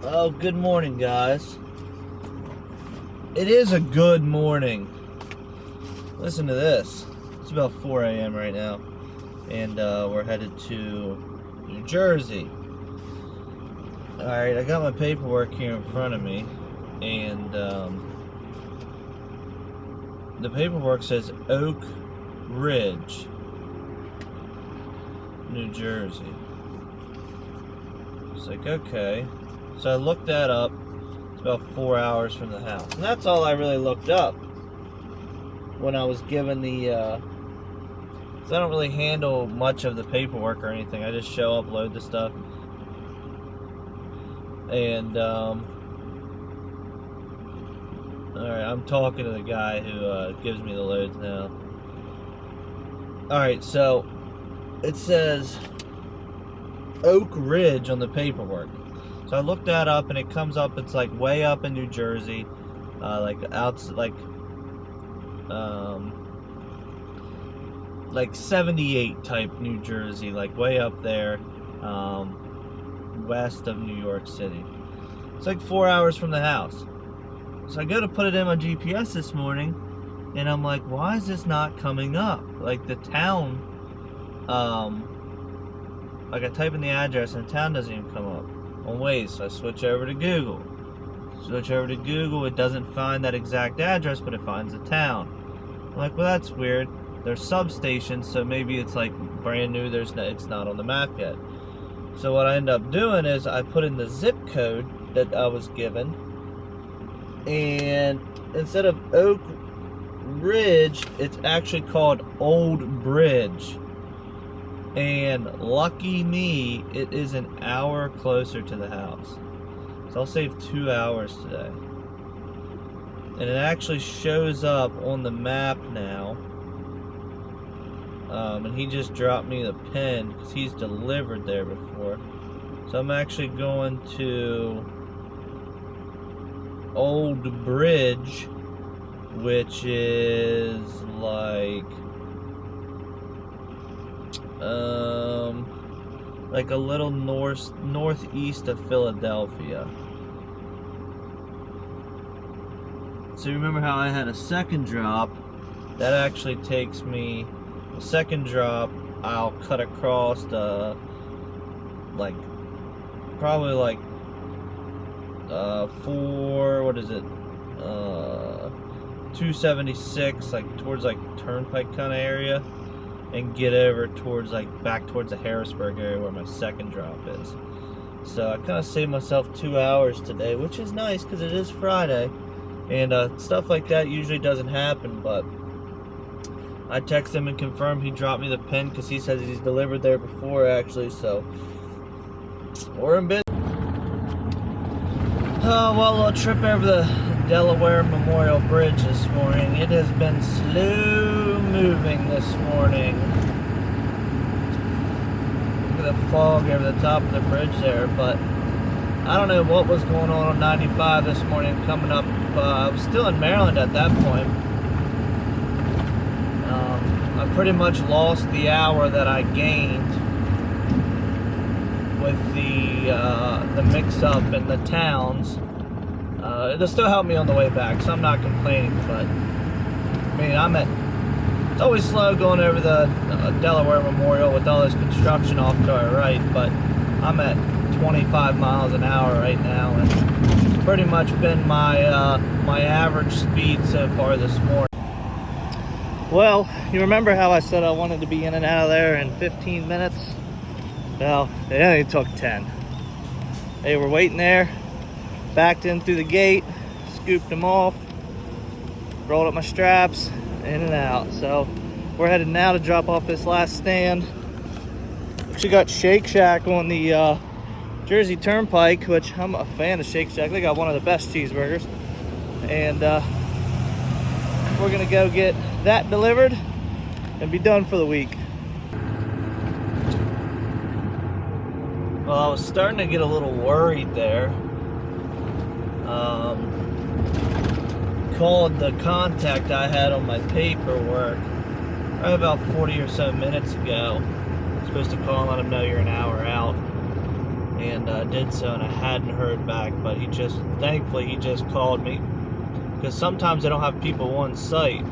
Oh, good morning, guys. It is a good morning. Listen to this. It's about 4 a.m. right now, and we're headed to New Jersey. Alright, I got my paperwork here in front of me, and the paperwork says Oak Ridge, New Jersey. It's like, okay. So I looked that up. It's about 4 hours from the house. And that's all I really looked up when I was given the, because I don't really handle much of the paperwork or anything. I just show up, load the stuff. And, alright, I'm talking to the guy who gives me the loads now. Alright, so it says Oak Ridge on the paperwork. So I looked that up, and it comes up. It's like way up in New Jersey, like 78 type New Jersey, like way up there, west of New York City. It's like 4 hours from the house. So I go to put it in my GPS this morning, and I'm like, why is this not coming up? Like the town, like I type in the address and the town doesn't even come up on Waze. So I switch over to Google. It doesn't find that exact address, but it finds the town. I'm like, well, that's weird. There's substations, so maybe it's like brand new. It's not on the map yet. So what I end up doing is I put in the zip code that I was given, and instead of Oak Ridge, it's actually called Old Bridge. And lucky me, it is an hour closer to the house. So I'll save 2 hours today. And it actually shows up on the map now. And he just dropped me the pin because he's delivered there before. So I'm actually going to Old Bridge, which is like a little northeast of Philadelphia. So you remember how I had a second drop? That actually takes me, the second drop, I'll cut across the, probably 276, towards Turnpike kind of area, and get over towards back towards the Harrisburg area where my second drop is. So I kind of saved myself 2 hours today, which is nice because it is Friday, and stuff like that usually doesn't happen. But I texted him and confirmed he dropped me the pin because he says he's delivered there before actually. So we're in business. Oh, well, a trip over the Delaware Memorial Bridge this morning. It has been slow moving this morning. Look at the fog over the top of the bridge there, but I don't know what was going on 95 this morning coming up. I was still in Maryland at that point. I pretty much lost the hour that I gained with the mix-up in the towns. It'll still help me on the way back, so I'm not complaining. But I mean, it's always slow going over the Delaware Memorial with all this construction off to our right, but I'm at 25 miles an hour right now, and it's pretty much been my my average speed so far this morning. Well, you remember how I said I wanted to be in and out of there in 15 minutes? Well, it only took 10. They were waiting there, backed in through the gate, scooped them off, rolled up my straps, in and out. So we're headed now to drop off this last stand. Actually got Shake Shack on the Jersey Turnpike, which I'm a fan of Shake Shack. They got one of the best cheeseburgers. And we're gonna go get that delivered and be done for the week. Well, I was starting to get a little worried there. Called the contact I had on my paperwork probably about 40 or so minutes ago. I'm supposed to call and let them know you're an hour out. And and did so, and I hadn't heard back, but thankfully he just called me, because sometimes they don't have people on site,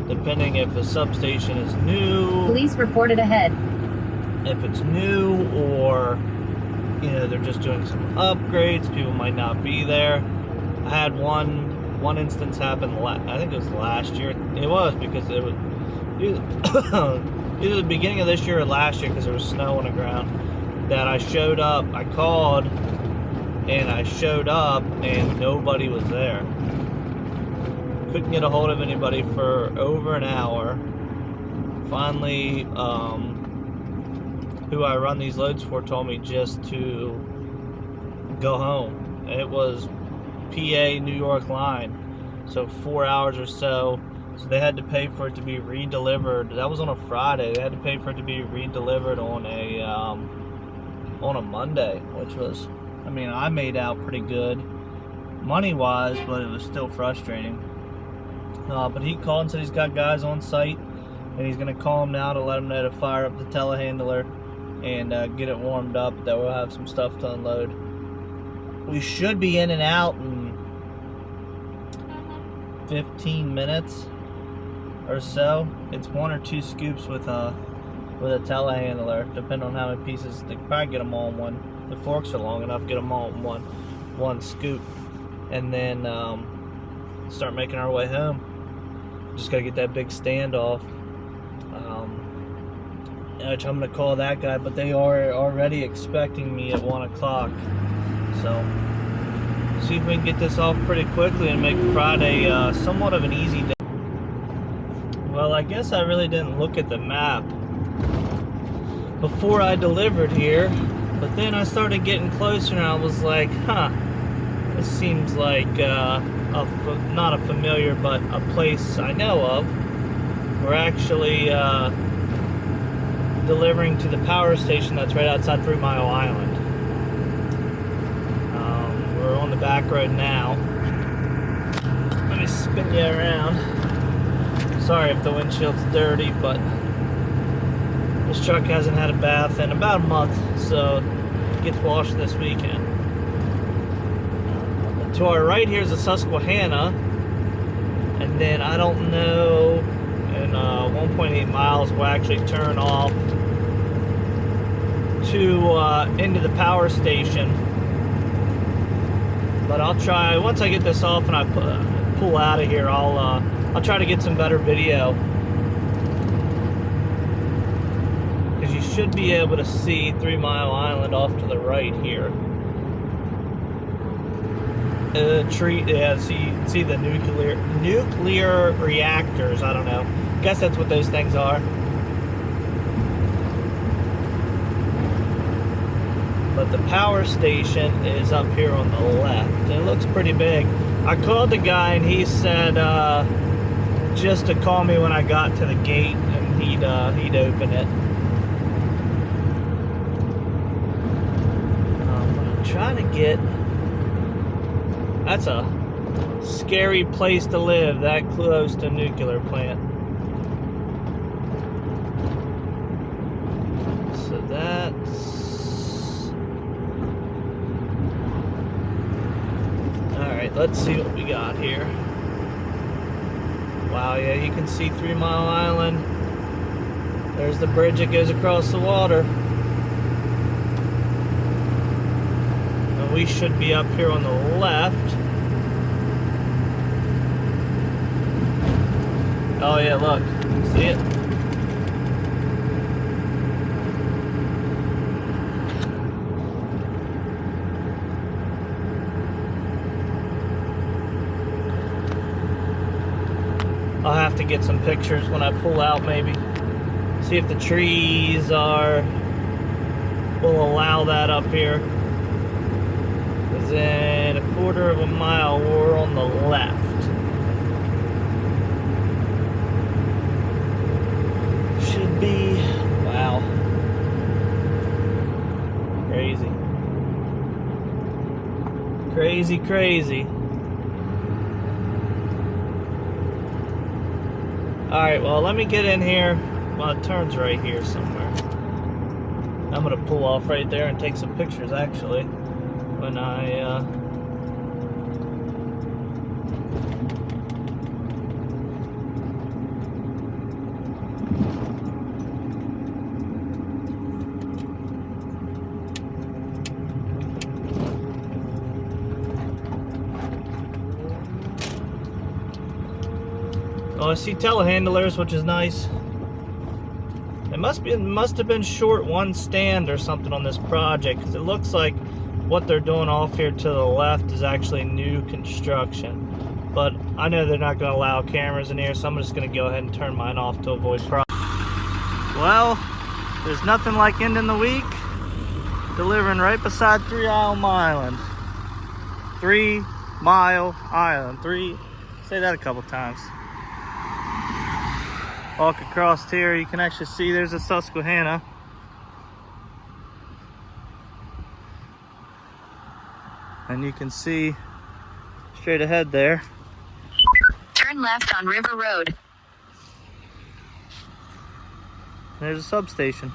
depending if the substation is new. Police reported ahead. If it's new, or they're just doing some upgrades, people might not be there. I had one instance happen, I think it was last year. It was, because it was either the beginning of this year or last year, because there was snow on the ground, that I showed up, I called, and I showed up, and nobody was there. Couldn't get a hold of anybody for over an hour. Finally, who I run these loads for told me just to go home. It was PA New York line, so 4 hours or so. So they had to pay for it to be redelivered. That was on a Friday. They had to pay for it to be redelivered on a Monday, which was, I made out pretty good money-wise, but it was still frustrating. But he called and said he's got guys on site, and he's going to call them now to let them know to fire up the telehandler and get it warmed up, that we'll have some stuff to unload. We should be in and out in 15 minutes or so. It's 1 or 2 scoops with a telehandler, depending on how many pieces. They can probably get them all in one. The forks are long enough, get them all in one scoop, and then start making our way home. Just gotta get that big standoff. Which I'm gonna call that guy, but they are already expecting me at 1 o'clock. So see if we can get this off pretty quickly and make Friday somewhat of an easy day. Well, I guess I really didn't look at the map before I delivered here, but then I started getting closer and I was like, this seems like not a familiar, but a place I know of. We're actually delivering to the power station that's right outside 3 Mile Island. We're on the back road now. Let me spin you around. Sorry if the windshield's dirty, but this truck hasn't had a bath in about a month, so it gets washed this weekend. To our right here is a Susquehanna, and then I don't know, in 1.8 miles we'll actually turn off to into the power station. But I'll try, once I get this off and I pull out of here, I'll try to get some better video, because you should be able to see 3 Mile Island off to the right here. Tree, yeah, see the nuclear reactors. I don't know. Guess that's what those things are. But the power station is up here on the left. It looks pretty big. I called the guy and he said just to call me when I got to the gate, and he'd open it. I'm trying to get. That's a scary place to live, that close to a nuclear plant. So that's... Alright, let's see what we got here. Wow, yeah, you can see 3 Mile Island. There's the bridge that goes across the water. We should be up here on the left. Oh yeah, look. See it? I'll have to get some pictures when I pull out, maybe. See if the trees will allow that up here. In a 1/4 of a mile, we're on the left. Should be, wow, crazy, crazy, crazy. All right, well, let me get in here. Well, it turns right here somewhere. I'm gonna pull off right there and take some pictures actually when I oh, I see telehandlers, which is nice. It must have been short one stand or something on this project, because it looks like what they're doing off here to the left is actually new construction. But I know they're not going to allow cameras in here, so I'm just going to go ahead and turn mine off to avoid problems. Well, there's nothing like ending the week delivering right beside 3 Mile Island. 3 Mile Island. Say that a couple times. Walk across here, you can actually see there's a Susquehanna. And you can see straight ahead there. Turn left on River Road. There's a substation.